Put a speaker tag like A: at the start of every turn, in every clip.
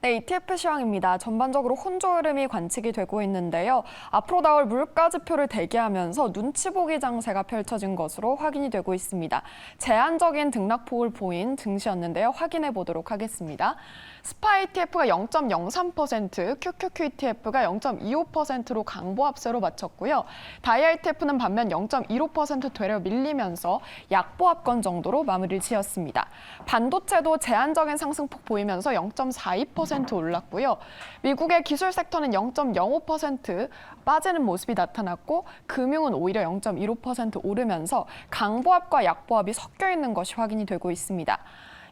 A: 네, ETF 시황입니다. 전반적으로 혼조 흐름이 관측이 되고 있는데요. 앞으로 나올 물가 지표를 대기하면서 눈치 보기 장세가 펼쳐진 것으로 확인이 되고 있습니다. 제한적인 등락폭을 보인 증시였는데요. 확인해 보도록 하겠습니다. 스파 ETF가 0.03%, QQQ ETF가 0.25%로 강보합세로 마쳤고요. 다이아 ETF는 반면 0.15% 되려 밀리면서 약보합권 정도로 마무리를 지었습니다. 반도체도 제한적인 상승폭 보이면서 0.42% 올랐고요. 미국의 기술 섹터는 0.05% 빠지는 모습이 나타났고 금융은 오히려 0.15% 오르면서 강보합과 약보합이 섞여 있는 것이 확인이 되고 있습니다.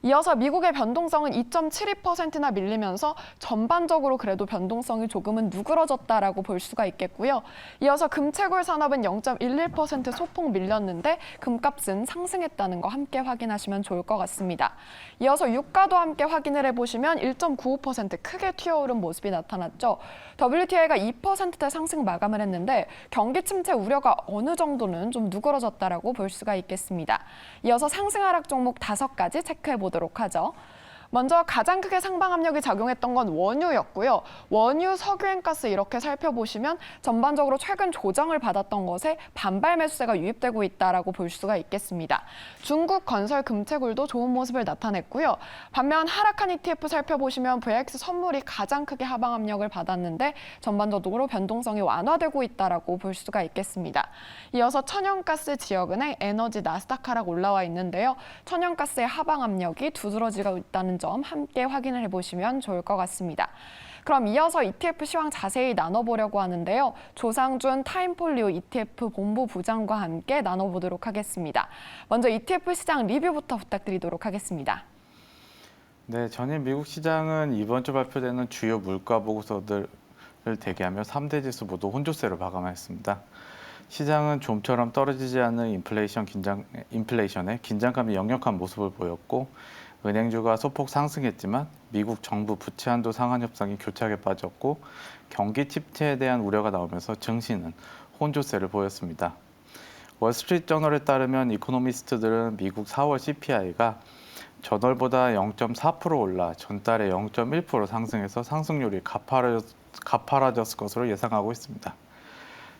A: 이어서 미국의 변동성은 2.72%나 밀리면서 전반적으로 그래도 변동성이 조금은 누그러졌다라고 볼 수가 있겠고요. 이어서 금채굴 산업은 0.11% 소폭 밀렸는데 금값은 상승했다는 거 함께 확인하시면 좋을 것 같습니다. 이어서 유가도 함께 확인을 해보시면 1.95% 크게 튀어오른 모습이 나타났죠. WTI가 2%대 상승 마감을 했는데 경기 침체 우려가 어느 정도는 좀 누그러졌다라고 볼 수가 있겠습니다. 이어서 상승 하락 종목 5가지 체크해 보도록 하죠. 먼저 가장 크게 상방 압력이 작용했던 건 원유였고요. 원유, 석유행가스 이렇게 살펴보시면 전반적으로 최근 조정을 받았던 것에 반발 매수세가 유입되고 있다라고 볼 수가 있겠습니다. 중국 건설 금채굴도 좋은 모습을 나타냈고요. 반면 하락한 ETF 살펴보시면 VX 선물이 가장 크게 하방 압력을 받았는데 전반적으로 변동성이 완화되고 있다라고 볼 수가 있겠습니다. 이어서 천연가스, 지역은행, 에너지, 나스닥 하락 올라와 있는데요. 천연가스의 하방 압력이 두드러지고 있다는 점 함께 확인을 해보시면 좋을 것 같습니다. 그럼 이어서 ETF 시황 자세히 나눠보려고 하는데요. 조상준 타임폴리오 ETF 본부 부장과 함께 나눠보도록 하겠습니다. 먼저 ETF 시장 리뷰부터 부탁드리도록 하겠습니다.
B: 네, 전일 미국 시장은 이번 주 발표되는 주요 물가 보고서들을 대기하며 3대 지수 모두 혼조세로 마감했습니다. 시장은 좀처럼 떨어지지 않는 인플레이션에 긴장감이 역력한 모습을 보였고 은행주가 소폭 상승했지만 미국 정부 부채 한도 상한 협상이 교착에 빠졌고 경기 침체에 대한 우려가 나오면서 증시는 혼조세를 보였습니다. 월스트리트 저널에 따르면 이코노미스트들은 미국 4월 CPI가 전월보다 0.4% 올라 전달에 0.1% 상승해서 상승률이 가파라졌을 것으로 예상하고 있습니다.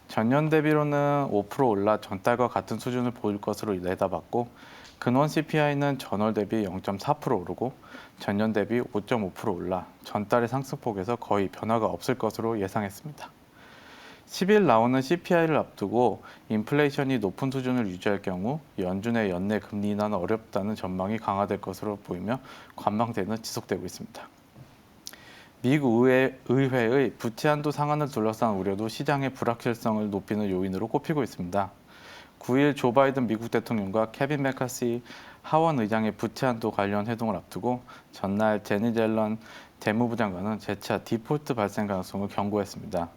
B: 전년 대비로는 5% 올라 전달과 같은 수준을 보일 것으로 내다봤고 근원 CPI는 전월 대비 0.4% 오르고 전년 대비 5.5% 올라 전달의 상승폭에서 거의 변화가 없을 것으로 예상했습니다. 10일 나오는 CPI를 앞두고 인플레이션이 높은 수준을 유지할 경우 연준의 연내 금리 인하는 어렵다는 전망이 강화될 것으로 보이며 관망세는 지속되고 있습니다. 미국 의회의 부채 한도 상한을 둘러싼 우려도 시장의 불확실성을 높이는 요인으로 꼽히고 있습니다. 9일 조 바이든 미국 대통령과 케빈 메카시 하원 의장의 부채 한도 관련 회동을 앞두고 전날 제니 젤런 재무부 장관은 재차 디폴트 발생 가능성을 경고했습니다.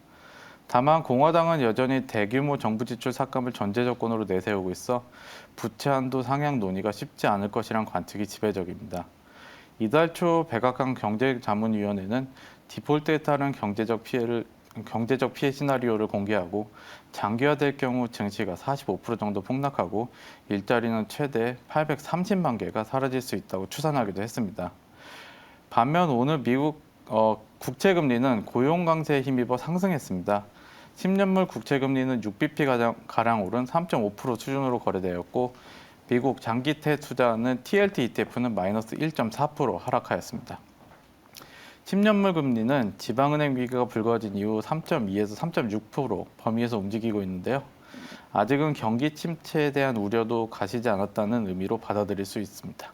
B: 다만 공화당은 여전히 대규모 정부 지출 삭감을 전제 조건으로 내세우고 있어 부채 한도 상향 논의가 쉽지 않을 것이란 관측이 지배적입니다. 이달 초 백악관 경제자문위원회는 디폴트에 따른 경제적 피해 시나리오를 공개하고 장기화될 경우 증시가 45% 정도 폭락하고 일자리는 최대 830만 개가 사라질 수 있다고 추산하기도 했습니다. 반면 오늘 미국 국채금리는 고용 강세에 힘입어 상승했습니다. 10년물 국채금리는 6bp 가량 오른 3.5% 수준으로 거래되었고 미국 장기태 투자하는 TLT ETF는 마이너스 1.4% 하락하였습니다. 10년물 금리는 지방은행 위기가 불거진 이후 3.2에서 3.6% 범위에서 움직이고 있는데요. 아직은 경기 침체에 대한 우려도 가시지 않았다는 의미로 받아들일 수 있습니다.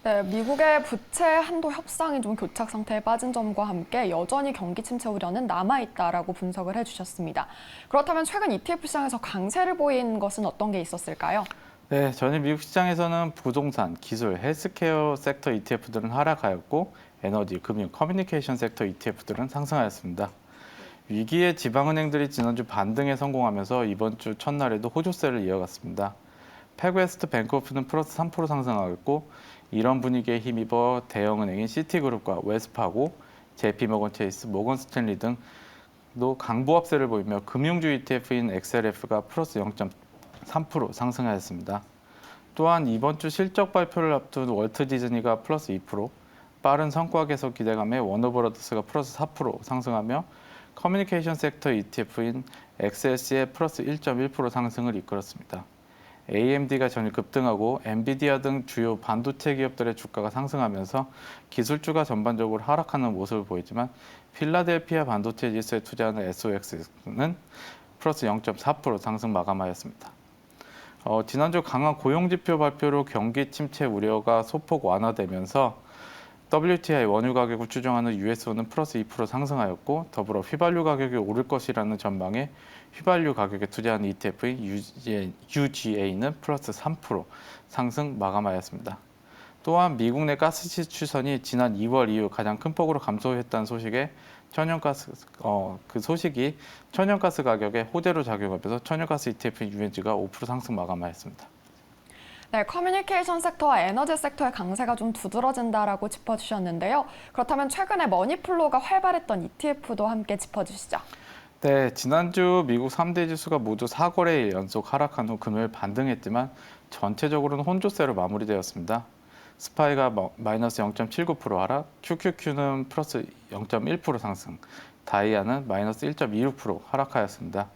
A: 네, 미국의 부채 한도 협상이 좀 교착 상태에 빠진 점과 함께 여전히 경기 침체 우려는 남아있다라고 분석을 해주셨습니다. 그렇다면 최근 ETF 시장에서 강세를 보인 것은 어떤 게 있었을까요?
B: 네, 전일 미국 시장에서는 부동산, 기술, 헬스케어 섹터 ETF들은 하락하였고 에너지, 금융, 커뮤니케이션 섹터 ETF들은 상승하였습니다. 위기의 지방은행들이 지난주 반등에 성공하면서 이번 주 첫날에도 호조세를 이어갔습니다. 패그웨스트 뱅크오프는 플러스 3% 상승하였고 이런 분위기에 힘입어 대형은행인 시티그룹과 웰스파고, JP모건 체이스, 모건 스탠리 등도 강보합세를 보이며 금융주 ETF인 XLF가 플러스 0.3% 상승하였습니다. 또한 이번 주 실적 발표를 앞둔 월트 디즈니가 플러스 2%, 빠른 성과 계속 기대감에 워너브라더스가 플러스 4% 상승하며 커뮤니케이션 섹터 ETF인 XLC의 플러스 1.1% 상승을 이끌었습니다. AMD가 전일 급등하고 엔비디아 등 주요 반도체 기업들의 주가가 상승하면서 기술주가 전반적으로 하락하는 모습을 보이지만 필라델피아 반도체 지수에 투자하는 SOX는 플러스 0.4% 상승 마감하였습니다. 지난주 강한 고용지표 발표로 경기 침체 우려가 소폭 완화되면서 WTI 원유 가격을 추정하는 USO는 플러스 2% 상승하였고 더불어 휘발유 가격이 오를 것이라는 전망에 휘발유 가격에 투자하는 ETF인 UGA는 플러스 3% 상승 마감하였습니다. 또한 미국 내 가스시 추선이 지난 2월 이후 가장 큰 폭으로 감소했다는 소식에 그 소식이 천연가스 가격에 호재로 작용하면서 천연가스 ETF인 UNG가 5% 상승 마감하였습니다.
A: 네, 커뮤니케이션 섹터와 에너지 섹터의 강세가 좀 두드러진다라고 짚어주셨는데요. 그렇다면 최근에 머니플로우가 활발했던 ETF도 함께 짚어주시죠.
B: 네, 지난주 미국 3대 지수가 모두 4거래일 연속 하락한 후 금요일 반등했지만 전체적으로는 혼조세로 마무리되었습니다. 스파이가 마이너스 0.79% 하락, QQQ는 플러스 0.1% 상승, 다이아는 마이너스 1.26% 하락하였습니다.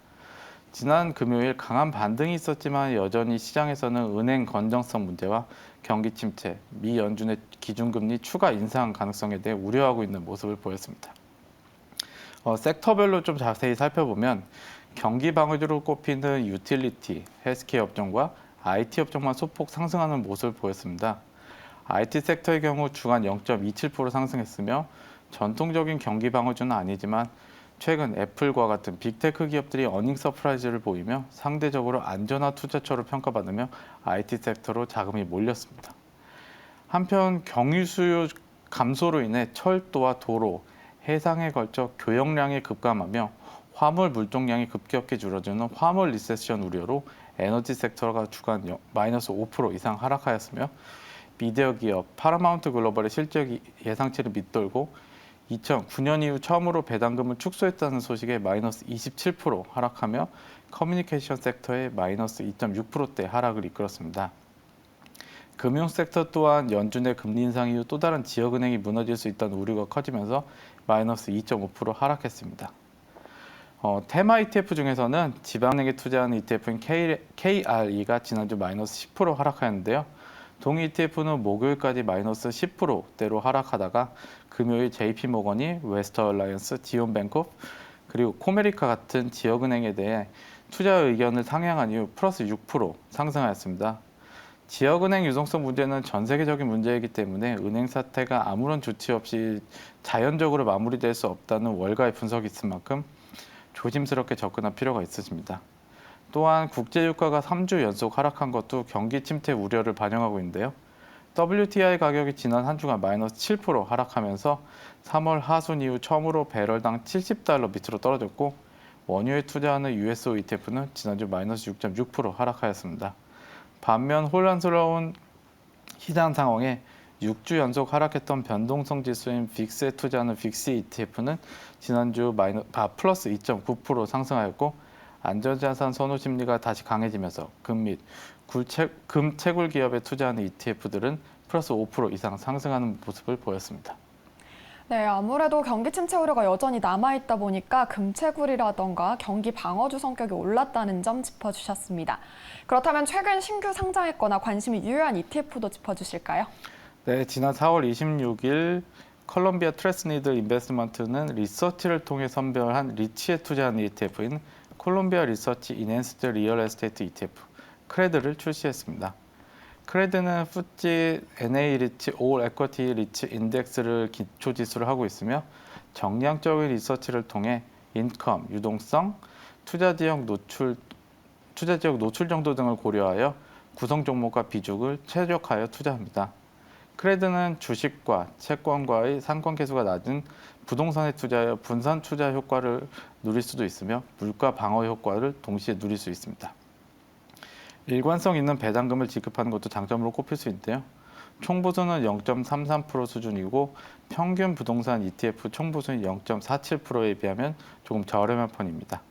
B: 지난 금요일 강한 반등이 있었지만 여전히 시장에서는 은행 건전성 문제와 경기 침체, 미 연준의 기준금리 추가 인상 가능성에 대해 우려하고 있는 모습을 보였습니다. 섹터별로 좀 자세히 살펴보면 경기 방어주로 꼽히는 유틸리티, 헬스케어 업종과 IT 업종만 소폭 상승하는 모습을 보였습니다. IT 섹터의 경우 주간 0.27% 상승했으며 전통적인 경기 방어주는 아니지만 최근 애플과 같은 빅테크 기업들이 어닝 서프라이즈를 보이며 상대적으로 안전한 투자처로 평가받으며 IT 섹터로 자금이 몰렸습니다. 한편 경유 수요 감소로 인해 철도와 도로, 해상에 걸쳐 교역량이 급감하며 화물 물동량이 급격히 줄어드는 화물 리세션 우려로 에너지 섹터가 주간 마이너스 5% 이상 하락하였으며 미디어 기업 파라마운트 글로벌의 실적 예상치를 밑돌고 2009년 이후 처음으로 배당금을 축소했다는 소식에 마이너스 27% 하락하며 커뮤니케이션 섹터의 마이너스 2.6%대 하락을 이끌었습니다. 금융 섹터 또한 연준의 금리 인상 이후 또 다른 지역은행이 무너질 수 있다는 우려가 커지면서 마이너스 2.5% 하락했습니다. 테마 ETF 중에서는 지방은행에 투자하는 ETF인 KRE가 지난주 마이너스 10% 하락하였는데요. 동일 ETF는 목요일까지 마이너스 10%대로 하락하다가 금요일 JP모건이 웨스터얼라이언스, 지온뱅크 그리고 코메리카 같은 지역은행에 대해 투자 의견을 상향한 이후 플러스 6% 상승하였습니다. 지역은행 유동성 문제는 전 세계적인 문제이기 때문에 은행 사태가 아무런 조치 없이 자연적으로 마무리될 수 없다는 월가의 분석이 있을 만큼 조심스럽게 접근할 필요가 있습니다. 또한 국제유가가 3주 연속 하락한 것도 경기 침체 우려를 반영하고 있는데요. WTI 가격이 지난 한 주간 마이너스 7% 하락하면서 3월 하순 이후 처음으로 배럴당 70달러 밑으로 떨어졌고 원유에 투자하는 USO ETF는 지난주 마이너스 6.6% 하락하였습니다. 반면 혼란스러운 시장 상황에 6주 연속 하락했던 변동성 지수인 빅스에 투자하는 빅스 ETF는 지난주 플러스 2.9% 상승하였고 안전자산 선호 심리가 다시 강해지면서 금 및 금채굴 기업에 투자하는 ETF들은 플러스 5% 이상 상승하는 모습을 보였습니다.
A: 네, 아무래도 경기 침체 우려가 여전히 남아있다 보니까 금채굴이라던가 경기 방어주 성격이 올랐다는 점 짚어주셨습니다. 그렇다면 최근 신규 상장했거나 관심이 유효한 ETF도 짚어주실까요?
B: 네, 지난 4월 26일 컬럼비아 트레스니드 인베스트먼트는 리서치를 통해 선별한 리치에 투자하는 ETF인 콜롬비아 리서치 인핸스드 리얼 에스테이트 ETF 크레드를 출시했습니다. 크레드는 FTSE NA 리치 올 에쿼티 리치 인덱스를 기초 지수를 하고 있으며 정량적인 리서치를 통해 인컴, 유동성, 투자 지역 노출 정도 등을 고려하여 구성 종목과 비중을 최적화하여 투자합니다. 크레드는 주식과 채권과의 상관계수가 낮은 부동산에 투자하여 분산 투자 효과를 누릴 수도 있으며 물가 방어 효과를 동시에 누릴 수 있습니다. 일관성 있는 배당금을 지급하는 것도 장점으로 꼽힐 수 있는데요. 총보수는 0.33% 수준이고 평균 부동산 ETF 총보수는 0.47%에 비하면 조금 저렴한 편입니다.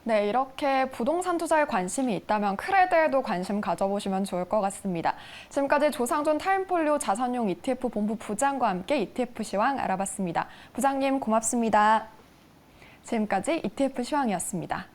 A: 네, 이렇게 부동산 투자에 관심이 있다면 크레드에도 관심 가져보시면 좋을 것 같습니다. 지금까지 조상준 타임폴리오 자산용 ETF 본부 부장과 함께 ETF 시황 알아봤습니다. 부장님 고맙습니다. 지금까지 ETF 시황이었습니다.